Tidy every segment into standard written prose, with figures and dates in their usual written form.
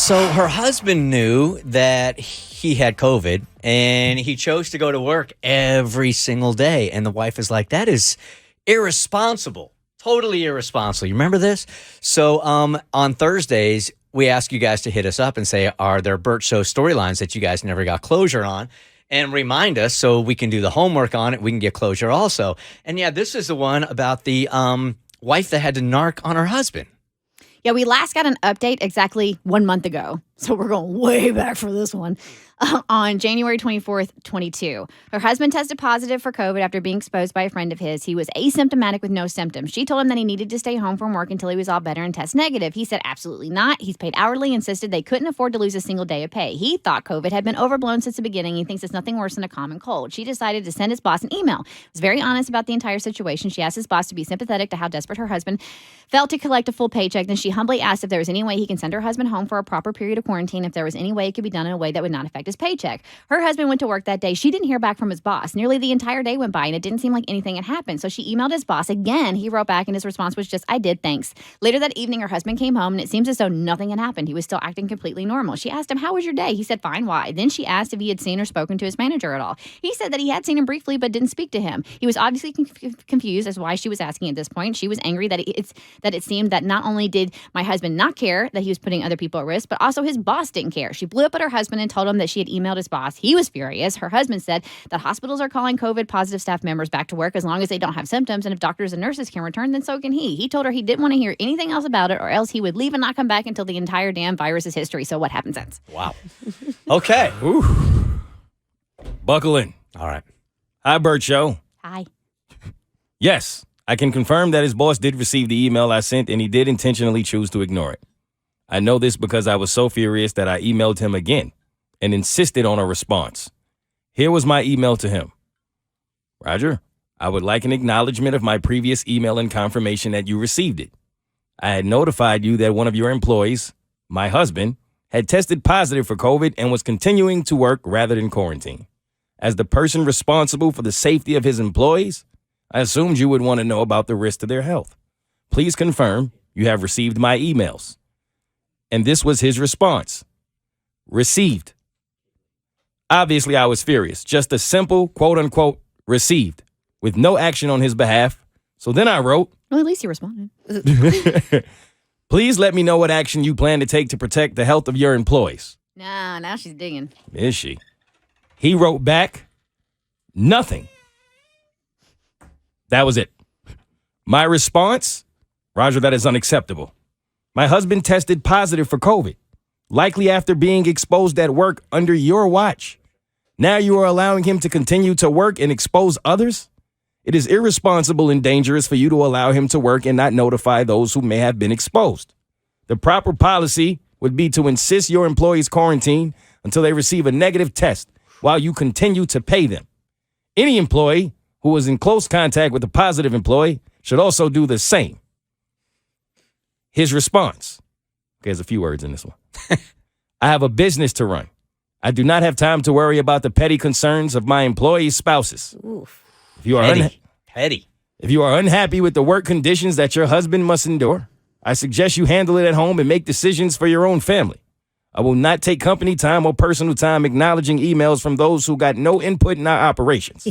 So her husband knew that he had COVID and he chose to go to work every single day. And the wife is like, that is irresponsible. Totally irresponsible. You remember this? So on Thursdays, we ask you guys to hit us up and say, are there Bert Show storylines that you guys never got closure on? And remind us so we can do the homework on it. We can get closure also. And yeah, this is the one about the wife that had to narc on her husband. Yeah, we last got an update exactly 1 month ago. So we're going way back for this one. On January 24th, 22. Her husband tested positive for COVID after being exposed by a friend of his. He was asymptomatic with no symptoms. She told him that he needed to stay home from work until he was all better and test negative. He said absolutely not. He's paid hourly, insisted they couldn't afford to lose a single day of pay. He thought COVID had been overblown since the beginning. He thinks it's nothing worse than a common cold. She decided to send his boss an email. He was very honest about the entire situation. She asked his boss to be sympathetic to how desperate her husband felt to collect a full paycheck. Then she humbly asked if there was any way he can send her husband home for a proper period of quarantine, if there was any way it could be done in a way that would not affect his paycheck. Her husband went to work that day. She didn't hear back from his boss. Nearly the entire day went by, and it didn't seem like anything had happened. So she emailed his boss again. He wrote back, and his response was just, I did, thanks. Later that evening, her husband came home, and it seems as though nothing had happened. He was still acting completely normal. She asked him, how was your day? He said, fine, why? Then she asked if he had seen or spoken to his manager at all. He said that he had seen him briefly, but didn't speak to him. He was obviously confused as why she was asking at this point. She was angry that it seemed that not only did my husband not care that he was putting other people at risk, but also his boss didn't care. She blew up at her husband and told him that she had emailed his boss. He was furious. Her husband said that hospitals are calling COVID-positive staff members back to work as long as they don't have symptoms, and if doctors and nurses can return, then so can he. He told her he didn't want to hear anything else about it, or else he would leave and not come back until the entire damn virus is history. So what happened since? Wow. Okay. Ooh. Buckle in. All right. Hi, Bert Show. Hi. Yes, I can confirm that his boss did receive the email I sent, and he did intentionally choose to ignore it. I know this because I was so furious that I emailed him again and insisted on a response. Here was my email to him. Roger, I would like an acknowledgement of my previous email and confirmation that you received it. I had notified you that one of your employees, my husband, had tested positive for COVID and was continuing to work rather than quarantine. As the person responsible for the safety of his employees, I assumed you would want to know about the risk to their health. Please confirm you have received my emails. And this was his response. Received. Obviously, I was furious. Just a simple, quote-unquote, received, with no action on his behalf. So then I wrote, Well, at least he responded. please let me know what action you plan to take to protect the health of your employees. Nah, now she's digging. Is she? He wrote back, nothing. That was it. My response, Roger, that is unacceptable. My husband tested positive for COVID, likely after being exposed at work under your watch. Now you are allowing him to continue to work and expose others? It is irresponsible and dangerous for you to allow him to work and not notify those who may have been exposed. The proper policy would be to insist your employees quarantine until they receive a negative test while you continue to pay them. Any employee who was in close contact with a positive employee should also do the same. His response. Okay, there's a few words in this one. I have a business to run. I do not have time to worry about the petty concerns of my employees' spouses. Oof. If you are Petty. If you are unhappy with the work conditions that your husband must endure, I suggest you handle it at home and make decisions for your own family. I will not take company time or personal time acknowledging emails from those who got no input in our operations.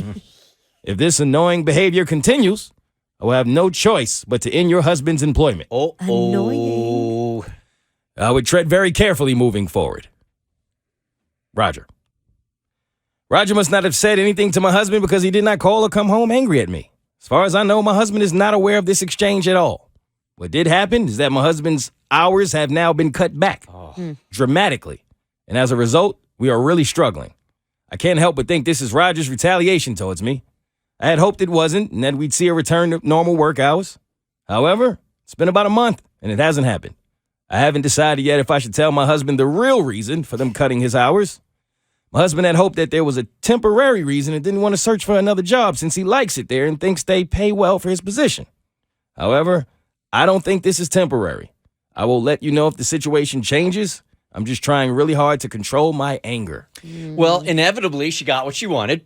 If this annoying behavior continues, I will have no choice but to end your husband's employment. Oh. I would tread very carefully moving forward. Roger. Roger must not have said anything to my husband because he did not call or come home angry at me. As far as I know, my husband is not aware of this exchange at all. What did happen is that my husband's hours have now been cut back dramatically. And as a result, we are really struggling. I can't help but think this is Roger's retaliation towards me. I had hoped it wasn't and that we'd see a return to normal work hours. However, it's been about a month and it hasn't happened. I haven't decided yet if I should tell my husband the real reason for them cutting his hours. My husband had hoped that there was a temporary reason and didn't want to search for another job since he likes it there and thinks they pay well for his position. However, I don't think this is temporary. I will let you know if the situation changes. I'm just trying really hard to control my anger. Well, inevitably, she got what she wanted.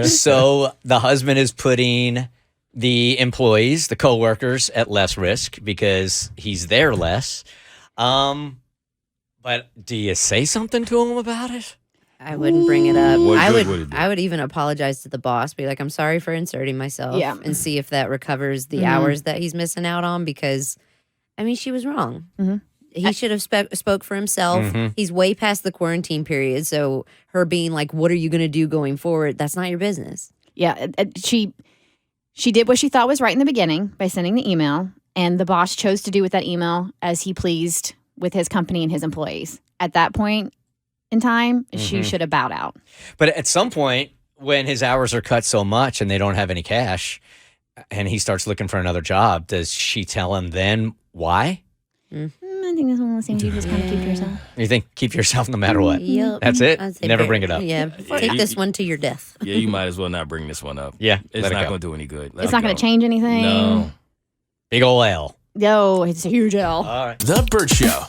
So the husband is putting the employees, the coworkers, at less risk because he's there less. But do you say something to him about it? I wouldn't bring it up. What I good would. would it do? I would even apologize to the boss. Be like, I'm sorry for inserting myself. Yeah. And see if that recovers the hours that he's missing out on. Because, I mean, she was wrong. He should have spoke for himself. He's way past the quarantine period. So her being like, "What are you going to do going forward?" That's not your business. Yeah, she did what she thought was right in the beginning by sending the email, and the boss chose to do with that email as he pleased with his company and his employees. At that point in time, she should have bowed out. But at some point, when his hours are cut so much and they don't have any cash, and he starts looking for another job, does she tell him then why? I think that's one of those things you just kind of keep to yourself. You think keep yourself no matter what? Yep. That's it? I'd say Never bring it up. Yeah. Take this one to your death. Yeah, you might as well not bring this one up. Yeah, It's let it not go. going to do any good. Let It's it not going go. to change anything. No. Big ol' L. No, it's a huge L. All right. The Bert Show.